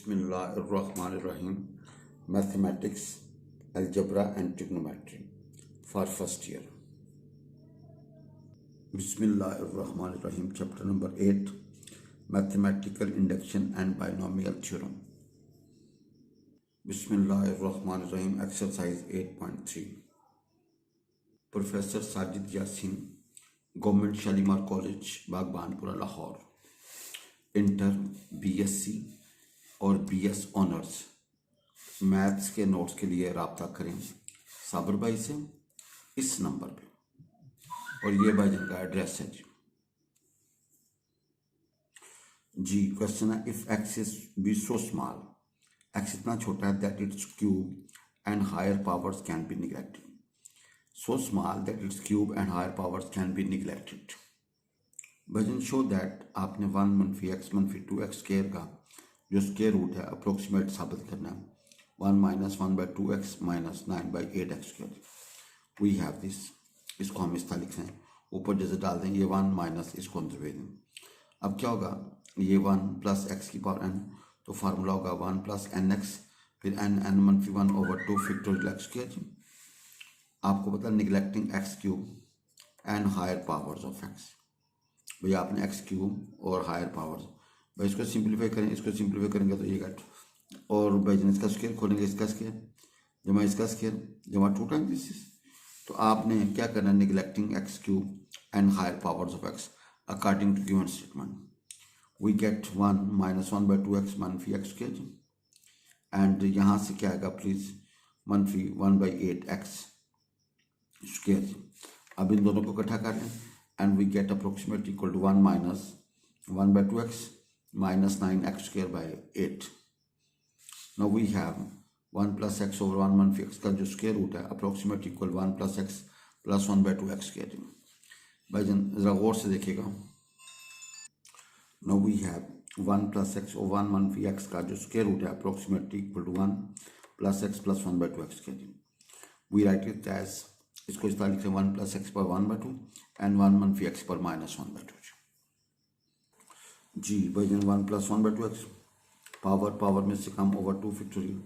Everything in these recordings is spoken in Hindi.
Bismillahirrahmanirrahim. Mathematics, Algebra and Trigonometry for first year. Bismillahirrahmanirrahim. Chapter number 8, Mathematical Induction and Binomial Theorem. Bismillahirrahmanirrahim. Exercise 8.3. Professor Sajid Yasin, Government Shalimar College, Bagbanpura, Lahore. Inter BSc और बीएस ऑनर्स मैथ्स के नोट्स के लिए रब्ता करें साबर भाई से इस नंबर पे। और ये भाईजान का एड्रेस है जी। क्वेश्चन है, if x is be so small, x इतना छोटा है that its cube and higher powers can be neglected. So small that its cube and higher powers can be neglected. भाईजान शो दैट आपने 1 - x - 2x स्केयर का जो स्केयर रूट है अप्रोक्सीमेट साबित करना है। 1 - 1/2x - 9/8x square. We have this, इसको हम इस तरह लिखते हैं, ऊपर जैसे डाल दें ये 1 माइनस इसको अंदर भेज दें। अब क्या होगा, ये 1 + x की पावर n, तो फार्मूला होगा 1 + nx, फिर n-1/2 फैक्टोरियल x स्क्वायर। आपको पता neglecting x³ and higher powers of x। भैया आपने x³ और हायर पावर्स, भाई इसको सिंप्लीफाई करें, इसको सिंप्लीफाई करेंगे तो ये कट, और भाई जन इसका स्क्वायर खोलेंगे, इसका स्क्वायर जमा इसका स्क्वायर जमा 2 टाइम्स दिस। तो आपने क्या करना है, neglecting x³ and higher powers of x according to given statement we get 1 - 1/2x -x square, and यहाँ से क्या आएगा प्लीज -1/8x स्क्वायर। अब इन दोनों को इकट्ठा कर लें and we get approximately equal to 1 - 1/2x - 9x square by 8. Now we have 1 + x over 1 - x का जो स्क्वायर रूट है approximately equal 1 + x + 1/2x square। भाईजान जरा गौर से देखिएगा। Now we have 1 + x over 1 - x का जो स्क्वायर रूट है approximately equal to 1 + x + 1/2x square। We write it as, इसको इस तरह लिखते हैं 1 + x पर 1/2 एंड 1 - x पर -1/2 जी। भाईजान 1 + 1/2x पावर में से कम ओवर 2 फैक्टोरियल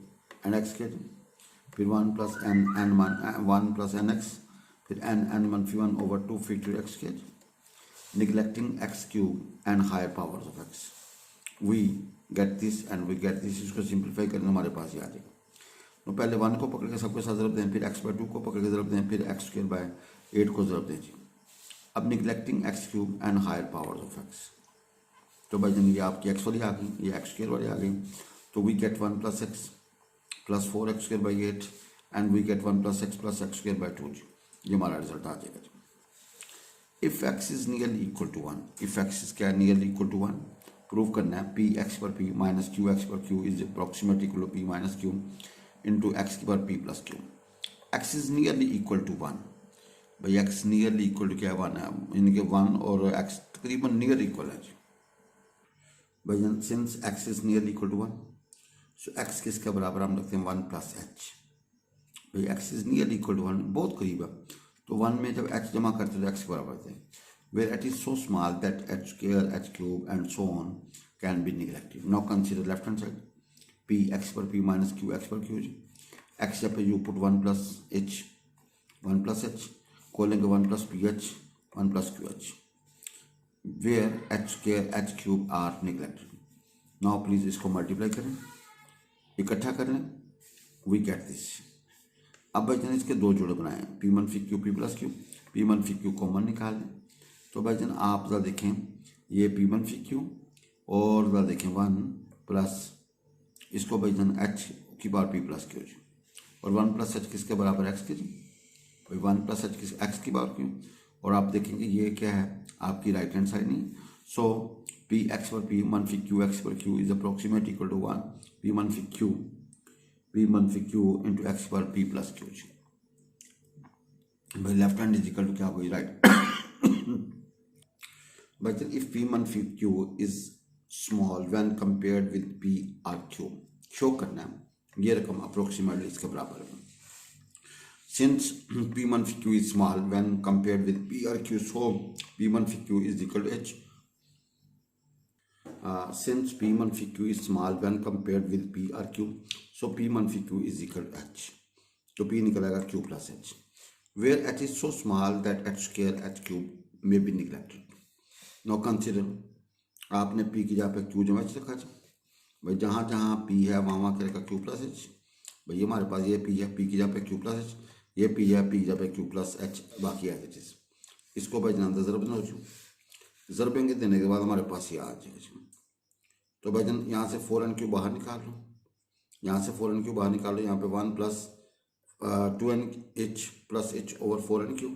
एंड x के, फिर 1 + nx, फिर n-1 ओवर 2 फैक्टोरियल x के, neglecting x³ and higher powers of x। We get this and we get this. इसको सिंप्लीफाई करने हमारे पास ये आ जाएगा। तो पहले 1 को पकड़ के सबके साथ ज़रब दें, फिर x/2 को पकड़ के ज़रब दें, फिर x²/8 को ज़रब दें जी। अब neglecting x³ and higher powers of x, तो भाईजान ये आपकी x वाली आ गई, ये x² वाली आ गई। तो we get 1 + x + 4x²/8 and we get 1 + x + x²/2 जी। ये हमारा रिजल्ट आ जाएगा जी। If x is nearly equal to 1, if x is क्या नियरली इक्वल टू 1, प्रूव करना है p(x/p - q(x/q) is approximately equal to p - q into x⁻p + q। x is nearly equal to 1, भाई x नियरली इक्वल टू क्या 1 है, इनके 1 और x तकरीबन नियर इक्वल है जी। भाई since x is nearly equal to 1, so x किसके बराबर हम रखते हैं 1 + h। भाई x is nearly equal to 1 बहुत करीब है, तो 1 में जब h जमा करते हैं तो x के बराबर थे। Where h is so small that h² h³ and so on can be neglected. Now consider left hand side p(x/p - q(x/q) x पे यू पुट 1 + h खोलेंगे 1 + ph 1 + qh, where h² h³ are neglected. Now please इसको मल्टीप्लाई करें, इकट्ठा कर लें, वी गेट दिस। अब भाईजान इसके दो जोड़े बनाए, p - q p + q, p - q common निकाल लें। तो भाईजान आप जरा देखें ये p - q और जरा देखें 1 प्लस इसको भाईजान h⁻p + q, और 1 + h किसके बराबर x के जी, भाई 1 + h किस x की बार क्यों। और आप देखेंगे ये क्या है आपकी राइट हैंड साइड नहीं। So p(x/p - q(x/q) is approximate equal to 1 p - q into x⁻p + q। भाई left hand is equal to क्या होगी राइट। भाई if p - q is small when compared with p or q, show करना है ये रकम अप्रोक्सीमेटली इसके बराबर है। Since p - q is small when compared with p or q, so p - q is equal to h. since P मनफी Q is small when compared with P or Q, so P मनफी Q is equal to H. तो P निकलेगा Q plus H, where H is so small that H square H cube may be neglected. Now consider, आपने P की जगह पे Q जमा रखा है भाई, जहाँ जहाँ P है वहाँ क्या रहेगा Q plus H. भाई हमारे पास ये P है, P की जगह पे Q plus H, ये P है, P की जगह पे Q plus H, बाकी है चीज़. इसको भाई जनाब ज़रब देना हो, ज़रबेंगे देने के बाद हमारे पास ये आ जाएगा. तो भाई जन यहाँ से 4n³ बाहर निकाल लो, यहाँ से 4n³ बाहर निकाल लो, यहाँ पे 1 plus 2nh plus h over 4n³,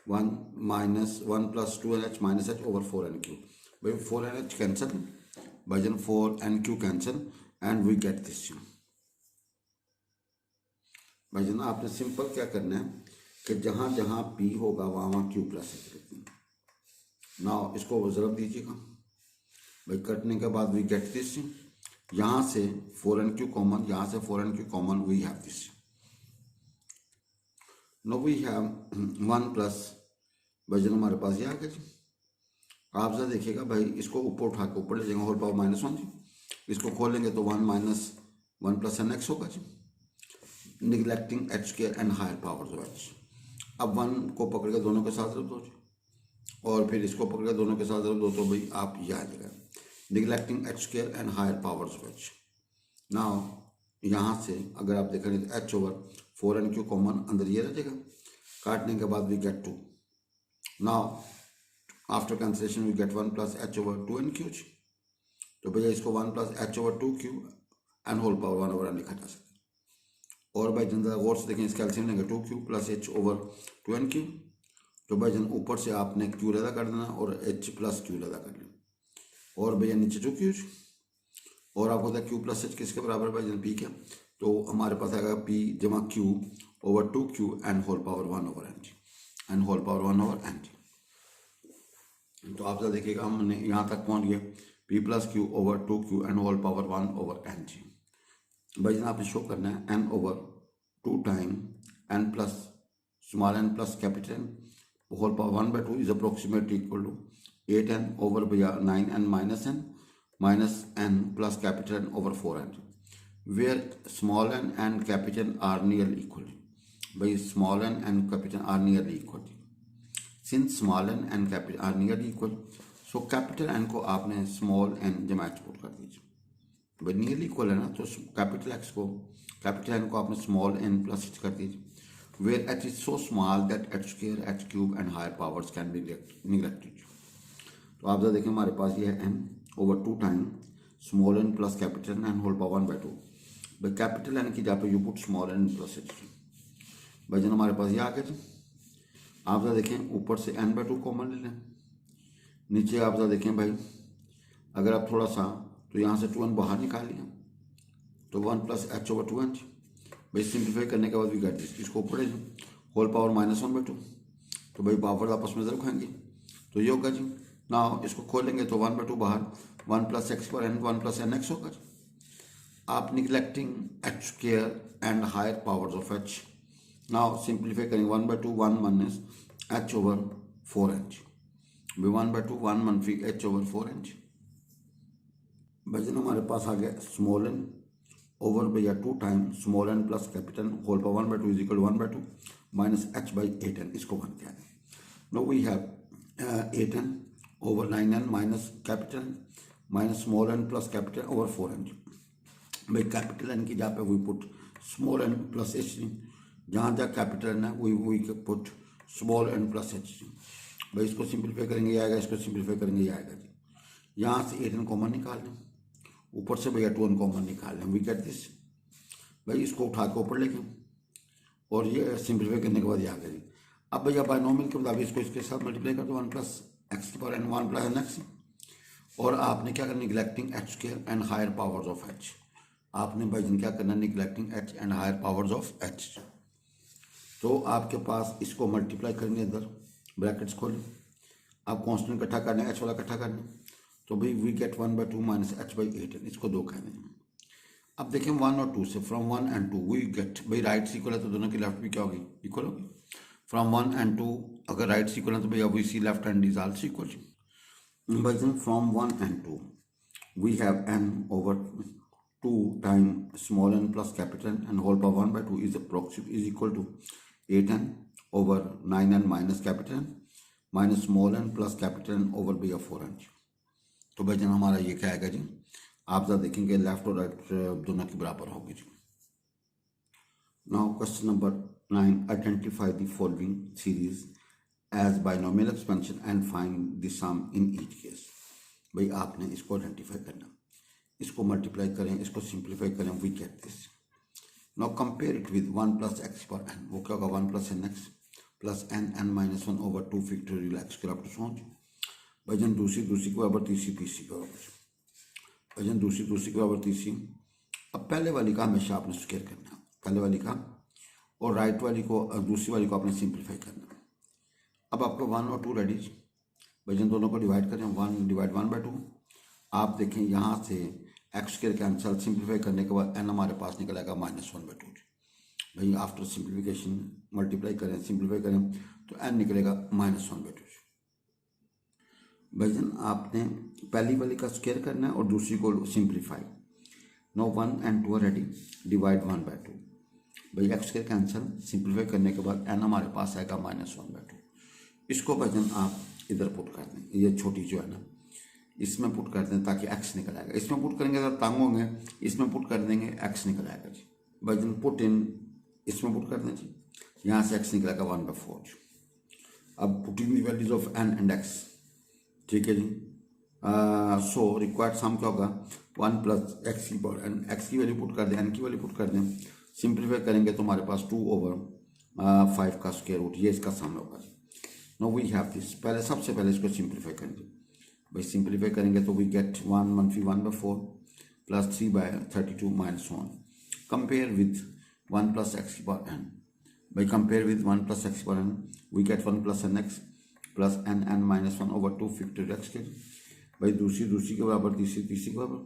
1 minus 1 plus 2nh minus h over 4n³. भाई 4nh कैंसिल, भाई जन 4n³ cancel and we get this. भाई जन आपने सिंपल क्या करना है कि जहाँ जहाँ p होगा वहाँ वहाँ q प्लस h लिखना. नाउ इसको ज़रब दीजिएगा भाई, कटने के बाद वी गेट दिस. यहाँ से 4n³ कॉमन, यहाँ से 4n³ common, we have this. Now we have 1 plus, भाई जन हमारे पास ये आ गया जी. आप जरा देखिएगा भाई, इसको ऊपर उठा के ऊपर ले जाएंगे, होल पावर -1 जी. इसको खोलेंगे तो 1 माइनस 1 प्लस nx होगा जी, neglecting h square and higher power of h. अब 1 को पकड़ के दोनों के साथ रख दो जी, और फिर इसको पकड़ के दोनों के साथ रख दो, तो भाई आप ये आ जाएगा neglecting h square and higher powers of h. Now यहाँ से अगर आप देखेंगे तो h ओवर 4n³ कॉमन अंदर ये रह जाएगा, काटने के बाद we get 2. Now after cancellation we get 1 plus h over 2n³. तो भैया इसको 1 plus h over 2q and whole power 1 over n लिखा जा सकता है. और भाई जन गौर से देखें, इसका एलसीएम लेंगे 2q plus h over 2n³. तो भाई जन ऊपर से आपने q लगा कर देना और h प्लस q लगा कर लेना, और भैया नीचे 2q, और आपको पता है q प्लस h किसके बराबर भाई जन p के. तो हमारे पास आएगा p जमा q over 2q and whole power 1 over n and whole power 1 over n. तो आप जरा देखिएगा, हमने यहाँ तक पहुँच गए p plus q over 2q and whole power 1 over n. भाई जन आपने शो करना है n over 2 time n plus small n plus capital n whole power 1/2 is approximately equal to 8n over भैया 9n minus n plus capital n over 4n, where small n and capital are nearly equal. भाई small n and capital are nearly equal. Since small n and capital are nearly equal, so capital n को आपने स्मॉल n जमा h पुट कर दीजिए. भाई नियरली इक्वल है ना, तो कैपिटल n को आपने स्मॉल n प्लस h कर दीजिए, where h is so small that h square, h cube and higher powers can be neglected. तो आप जरा देखें, हमारे पास ये है n over 2 time small n plus capital n whole power 1/2. भाई कैपिटल n की जगह पे you put small n plus h. भाई जन हमारे पास ये आ गया जी. आप जरा देखें, ऊपर से n/2 कॉमन ले लें, नीचे आप जरा देखें भाई, अगर आप थोड़ा सा तो यहाँ से 2n बाहर निकाल लिया तो 1 प्लस h ओवर 2n. भाई सिंप्लीफाई करने के बाद भी गेट दिस, इसको ऊपर ले होल पावर -1/2. तो भाई पावर आपस में जरूर खाएंगे, तो ये होगा जी. ना इसको खोलेंगे तो 1/2 बाहर, 1 प्लस x पर n 1 प्लस nx होगा. आप neglecting h square and higher powers of h. Now simplify करेंगे 1/2 1 माइनस h ओवर 4n. भाई 1/2 1 मनफी h ओवर 4n. भाई जन हमारे पास आ गया स्मॉल n ओवर भैया 2 time small n plus capital whole power 1/2 is equal 1/2 minus h by 8n. इसको बन गया. Now we have 8n over 9n minus capital minus small n plus capital over 4n. भाई कैपिटल n की जगह पे we put small n plus h. जहाँ जहाँ कैपिटल n है we put small n plus h. भाई इसको सिंप्लीफाई करेंगे ये आएगा, इसको सिंप्लीफाई करेंगे ये आएगा जी. यहाँ से 8n कॉमन निकाल लें, ऊपर से भैया 2n कॉमन निकाल लें, वी गेट दिस. भाई इसको उठा के ऊपर लेके और ये सिंप्लीफाई करने के बाद ये आ गया जी. अब भैया बायनोमियल के मुताबिक इसको इसके साथ मल्टीप्लाई कर दो 1 प्लस x की पावर n 1 प्लस nx. और आपने क्या करना, neglecting h square and higher powers of h. आपने भाई जन क्या करना, neglecting h and higher powers of h. तो आपके पास इसको मल्टीप्लाई करेंगे, इधर ब्रैकेट्स खोलें, आप कॉन्स्टेंट इकट्ठा करना है, h वाला इकट्ठा करना है. तो भाई we get 1/2 minus h by 8n. इसको 2 कहने हैं. अब देखें 1 और 2 से, फ्रॉम 1 एंड 2 वी गेट, भाई राइट इक्वल है तो दोनों की लेफ्ट भी क्या होगी, इक्वल होगी. फ्रॉम 1 एंड 2 अगर राइट इक्वल है तो भैया we see left hand is also equal. भाई from 1 and 2 we have n over 2 times small n plus capital n and whole power 1 by 2 is approximately is equal to 8n over 9n minus capital N minus small n plus capital N over b of 4n। तो भाई जन हमारा ये क्या आएगा जी, आप जरा देखेंगे लेफ्ट और राइट दोनों के बराबर होगी जी। Now question number 9, identify the following series as binomial expansion and find the sum in each case. भाई आपने इसको आइडेंटिफाई करना, इसको मल्टीप्लाई करें, इसको सिंप्लीफाई करें, we get this. Now compare it with 1 plus x पर एन, वो क्या होगा 1 plus n x plus n n minus 1 over 2 factorial x square up to सोच। भजन दूसरी के बराबर तीसरी के बराबर, भजन दूसरी के बराबर तीसरी। अब पहले वाली का हमेशा आपने स्क्वायर करना है, पहले वाली का, और राइट वाली को दूसरी वाली को आपने सिंप्लीफाई करना। अब आपका 1 और 2 रेडी, भजन दोनों को डिवाइड करें, 1 डिवाइड 1 बाई 2। आप देखें यहाँ से एक्स स्क्वायर कैंसल, सिंप्लीफाई करने के बाद एन हमारे पास निकल आएगा -1/2। भाई आफ्टर सिंप्लीफिकेशन मल्टीप्लाई करें, सिंप्लीफाई करें तो एन निकलेगा -1/2। भजन आपने पहली वाली का स्क्वायर करना है और दूसरी को simplify. Now 1 and 2 ready, divide 1/2। भाई एक्स स्क्वायर कैंसल, सिंप्लीफाई करने के बाद एन हमारे पास आएगा -1/2। इसको भजन आप इधर पुट कर दें, ये छोटी जो है ना इसमें पुट कर दें ताकि एक्स निकल आएगा। इसमें पुट करेंगे तो तंग होंगे, इसमें पुट कर देंगे एक्स निकल आएगा जी। भजन पुट इन, इसमें पुट कर दें जी, यहाँ से एक्स निकलेगा 1/4। अब putting the values of n and x, ठीक है जी। सो रिक्वायर्ड सम क्या होगा 1 प्लस एक्स की पावर एन, एक्स की वैल्यू पुट कर दें, एन की वैल्यू पुट कर दें, सिंप्लीफाई करेंगे तो हमारे पास 2 ओवर 5 का स्क्वायर रूट, ये इसका सम होगा। नो वी हैव दिस, पहले सबसे पहले इसको सिंप्लीफाई करेंगे। भाई सिंप्लीफाई करेंगे तो we get 1 - 1/4 plus 3/32 minus 1। Compare with 1 plus x की पावर एन, भाई कंपेयर विथ 1 प्लस एक्स की power n, we get 1 plus n x plus n n minus 1 over 2 factorial x के। भाई दूसरी के बराबर तीसरी के बराबर।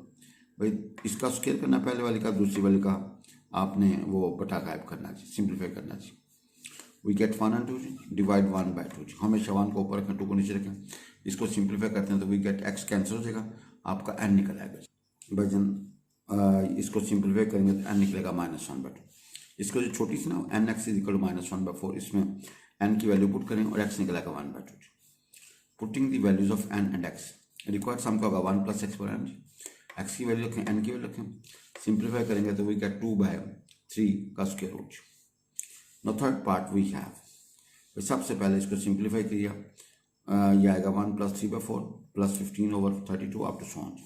भाई इसका स्क्वायर करना पहले वाली का, दूसरी वाली का आपने वो बटा गायब करना चाहिए, सिंप्लीफाई करना चाहिए। We get 1 and 2 divide 1/2। हमेशा 1 को ऊपर रखें, 2 को नीचे रखें। इसको सिंप्लीफाई करते हैं तो वी गेट एक्स कैंसिल हो जाएगा, आपका एन निकल आएगा। भजन इसको सिंप्लीफाई करेंगे तो एन निकलेगा -1/2। इसको जो छोटी सी ना n x is equal to -1/4, इसमें एन की वैल्यू पुट करें और एक्स निकलेगा 1/2। Putting the values of n and x, required sum का होगा 1 प्लस एक्स पर एन, एक्स की वैल्यू रखें, एन की वैल्यू रखें, सिंप्लीफाई करेंगे तो वी गेट 2/3 का square root. No third part we have, सबसे पहले इसको सिंप्लीफाई किया, ये आएगा 1 plus 3/4 plus 15 over 32 up to so on.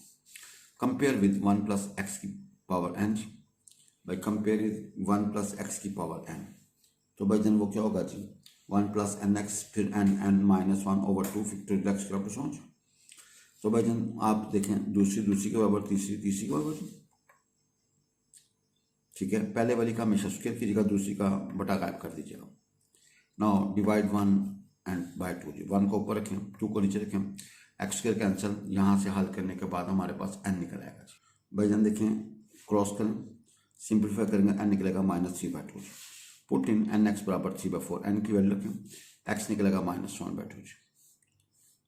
Compare with 1 plus x की पावर एन, भाई कंपेयर विद 1 प्लस एक्स की पावर एन, तो भाई जन वो क्या होगा जी 1 प्लस एन एक्स फिर n n minus 1 over 2 factorial x up to so on. तो भाई जन आप देखें दूसरी के बराबर तीसरी के बराबर, ठीक है। पहले वाली का हमेशा स्क्वायर कीजिएगा, दूसरी का बटा गायब कर दीजिएगा। नाउ डिवाइड 1 एंड बाय 2 जी, 1 को ऊपर रखें, 2 को नीचे रखें, एक्स स्क्वायर कैंसिल, यहाँ से हल करने के बाद हमारे पास एन निकल आएगा जी। भाईजान देखें क्रॉस करें, सिंप्लीफाई करेंगे, एन निकलेगा -3/2। पुट इन एन एक्स बराबर 3/4, एन की वैल्यू रखें, एक्स निकलेगा -1/2।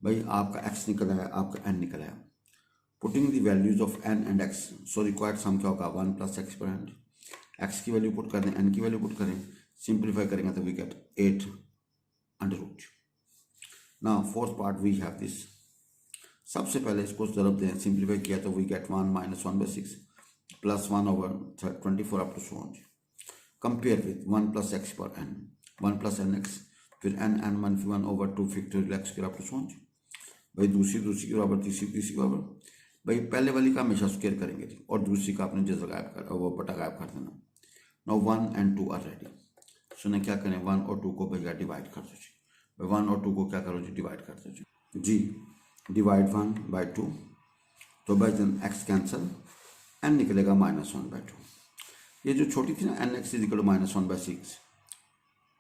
भाई आपका एक्स निकल आया, आपका एन निकल आया। Putting the values of n and x, so required sum क्या होगा 1 प्लस एक्स पर एन, एक्स की वैल्यू पुट कर दें, एन की वैल्यू पुट करें, सिंप्लीफाई करेंगे तो we get 8/√। Now fourth part we have this, सबसे पहले इसको ज़रूर दें, सिंप्लीफाई किया तो we get 1 - 1/6 plus 1 over 24 up to so on. Compare with 1 plus x पर एन, 1 प्लस एन एक्स फिर n n 1 over 2 factorial x के अप टू सो ऑन। भाई दूसरी के बराबर तीसरी के बराबर। भाई पहले वाली का हमेशा स्क्वायर करेंगे जी, और दूसरी का आपने जैसा गायब कर वो बटा गायब कर देना। नाउ 1 and 2 आर रेडी, सुने क्या करें 1 और 2 को भैया डिवाइड कर दो जी। 1 और 2 को क्या करो जी डिवाइड कर दो जी, डिवाइड 1/2, तो भाई जन एक्स कैंसिल, एन निकलेगा -1/2। ये जो छोटी थी ना n x is equal to -1/6,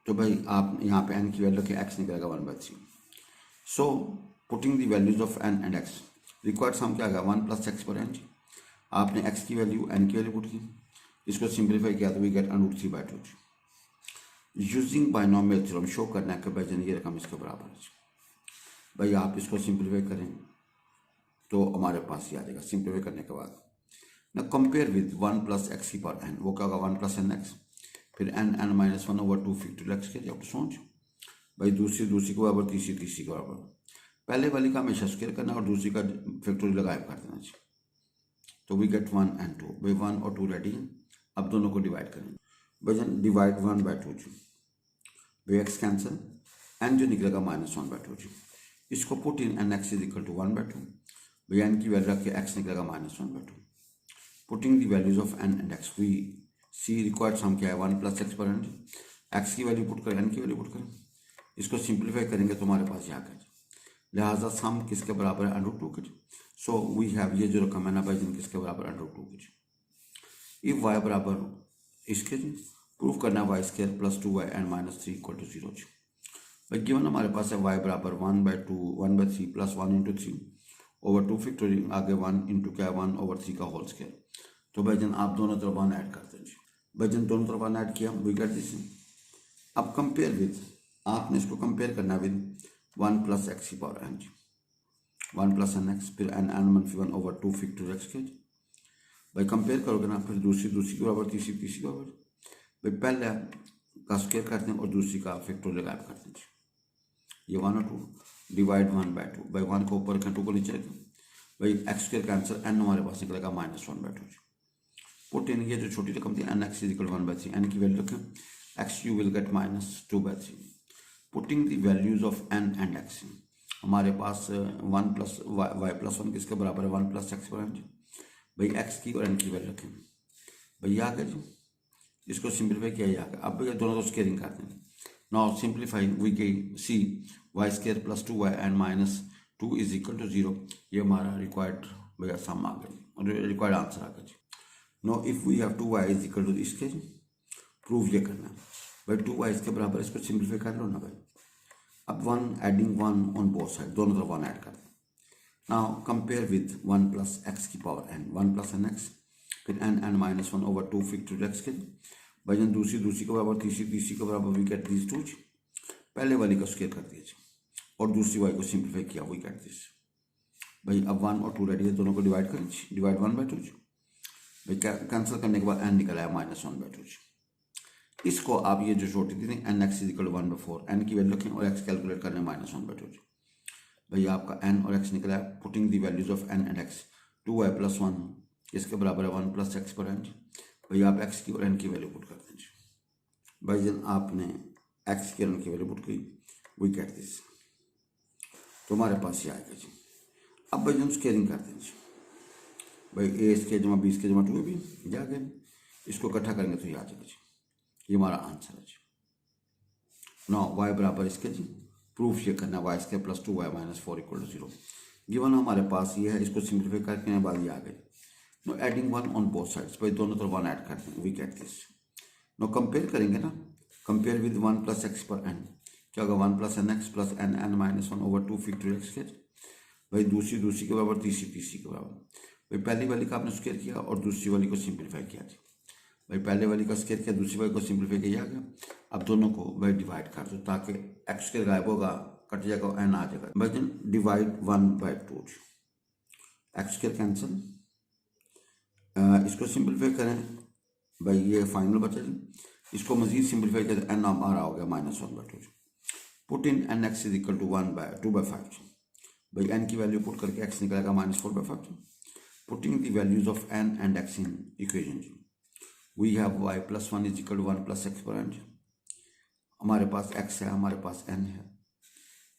तो भाई आप यहाँ पे एन की वैल्यू रखें, एक्स निकलेगा 1/3। So putting the values of n and x, required sum क्या आएगा 1 प्लस एक्स पर एन, आपने एक्स की वैल्यू एन की वैल्यू पुट की, इसको सिंप्लीफाई किया तो we get √3/2। Using binomial theorem show करना है कि भाई जन ये रकम इसके बराबर है। भाई आप इसको सिंप्लीफाई करें, तो हमारे पास ये आ जाएगा सिंप्लीफाई करने के बाद। ना कंपेयर विद 1 प्लस एक्स की पावर एन, वो क्या होगा 1 प्लस एन एक्स, फिर n n minus 1 over 2 factorial x के। अब सोच भाई, दूसरी को बराबर, तीसरी को बराबर। पहले वाली का हमेशा स्क्वायर करना और दूसरी का फैक्टोरियल गायब कर देना चाहिए। तो वी गेट 1 एंड 2, भाई 1 और 2 रेडी है। अब दोनों को डिवाइड करेंगे भाई, डिवाइड 1 बाई 2 जी भाई, एक्स कैंसिल, एन जो निकलेगा -1 बाई 2 जी। इसको put in n x is equal to 1 by 2 भाई, एन की वैल्यू रख के एक्स निकलेगा -1 by 2। Putting the values of n and x, we see required sum क्या है 1 प्लस एक्स पर एन। एक्स की वैल्यू पुट करें, एन की वैल्यू पुट करें, इसको सिंप्लीफाई करेंगे तो हमारे पास यहाँ का, लिहाजा सम किसके बराबर है √2 के। सो वी हैव, ये जो रकम है ना भाई, किसके बराबर √2 के। इफ वाई बराबर इसके जी, प्रूफ करना है y square plus 2y and -3 equal to 0 जी। भाई गिवन हमारे पास है वाई बराबर 1/3 प्लस 1 इंटू 3 ओवर 2 फैक्टोरियल, आगे 1 इंटू क्या 1 ओवर 3 का होल स्क्वायर। तो भाईजन आप दोनों तरफ 1 ऐड करते हैं जी। भाईजन दोनों तरफ 1 ऐड किया, वी गेट दिस। अब कंपेयर विद, आपने इसको कंपेयर करना विद 1 प्लस एक्स की पावर एन जी, 1 प्लस एन एक्स, फिर n n -1 over 2 factorial x के। भाई कंपेयर करोगे ना, फिर दूसरी के बराबर, तीसरी के बराबर। भाई पहले का स्क्वायर करते हैं और दूसरी का फैक्टोरियल गायब करते हैं। ये 1 और 2 डिवाइड 1 बाई 2 भाई, 1 को ऊपर रखें, 2 को नीचे रखें भाई, एक्स स्क्वायर का आंसर एन हमारे पास निकलेगा -1 बाई 2। पुट इन, ये जो छोटी रकम थी n x is equal 1/3, n की वैल्यू रखें, x you will get -2/3। Putting the values of n and x, हमारे पास 1 प्लस वाई प्लस 1 किसके बराबर है 1 प्लस एक्स बराबर भाई, एक्स की और एन की वैल्यू रखें भाई, आ गया जी। इसको सिंप्लीफाई किया जाएगा। अब भैया दोनों को स्केयरिंग करते हैं। Now simplifying we k c y square plus 2y and -2 is equal to 0। ये हमारा रिक्वायर्ड भैया सम आ गया, रिक्वायर्ड आंसर आ गया जी। No if we have 2y is equal to इसके, प्रूफ ये करना है भाई, 2y इसके बराबर, इसको सिंप्लीफाई कर लो ना भाई। अब 1 एडिंग 1 ऑन बोथ साइड, दोनों तरफ 1 ऐड कर दें। Now compare with 1 plus x की power n, 1 plus n x, फिर n n -1 over 2 factorial x के। भाईजन दूसरी को बराबर, तीसरी को बराबर, वी गेट दिस 2। पहले वाली का स्क्वायर कर दिया और दूसरी वाली को सिंप्लीफाई किया, वी गेट दिस। भाई अब 1 और 2 रेडी है, दोनों को डिवाइड करें, डिवाइड 1 बाई 2 भाई, कैंसिल करने के बाद एन निकला है -1 बाई 2। इसको आप ये जो छोटी थी n x is equal 1/4, n की वैल्यू रखें और एक्स कैलकुलेट करने -1 बाई 2। भाई आपका एन और एक्स निकला है। Putting the values of n and x, 2y plus 1 इसके बराबर है 1 प्लस एक्स पर एन। भाई आप एक्स की और एन की वैल्यू पुट कर दीजिए। भाई जन आपने एक्स की और एन की वैल्यू पुट की, वी गेट दिस, तो हमारे पास ये आएगा जी। अब भाई हम स्केयरिंग कर देंगे भाई, ए स्केयर जमा बी स्केयर जमा 2 भी जा गए, इसको इकट्ठा करेंगे तो ये आ जाएगा जी। ये हमारा आंसर है जी। नौ वाई बराबर इसके जी, प्रूफ ये करना है y square plus 2y -4 equal to 0। Given हमारे पास ये है, इसको सिंप्लीफाई करने के बाद ये आ गए। Now adding 1 on both sides, भाई दोनों तरफ 1 ऐड करते हैं, we get this. Now compare करेंगे ना, कंपेयर विद 1 प्लस एक्स पर एन, क्या होगा 1 plus n x plus n n -1 over 2 factorial x के। भाई दूसरी के बराबर, तीसरी के बराबर। भाई पहली वाली का आपने स्क्वायर किया और दूसरी वाली को सिंप्लीफाई किया जी। भाई पहले वाली का स्क्वायर किया, दूसरी वाली को सिंप्लीफाई किया गया। अब दोनों को भाई डिवाइड कर दो ताकि एक्स स्क्वायर गायब होगा, कट जाएगा, एन आ जाएगा। भाई divide 1 by 2, x square cancel, इसको सिंप्लीफाई करें भाई, ये फाइनल बचा जी। इसको मजीद सिंप्लीफाई करें, एन हमारा हो गया -1 by 2। Put in n x is equal to 2/5। भाई एन की वैल्यू पुट करके एक्स निकलेगा -4/5। Putting the values of n and x in equation जी, we have y plus 1 is equal to 1 plus x पर एन। हमारे पास x है, हमारे पास n है,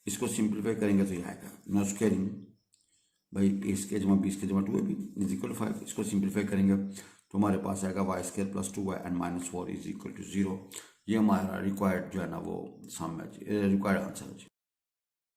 इसको सिंप्लीफाई करेंगे तो ये आएगा। नो स्क्वायरिंग भाई, इसके जमा 20 के जमा 2 भी इज इक्वल टू 5, इसको सिंप्लीफाई करेंगे तो हमारे पास आएगा y square plus 2y and -4 is equal to 0। ये हमारा रिक्वायर्ड जो है ना वो सम है, रिक्वायर्ड आंसर है।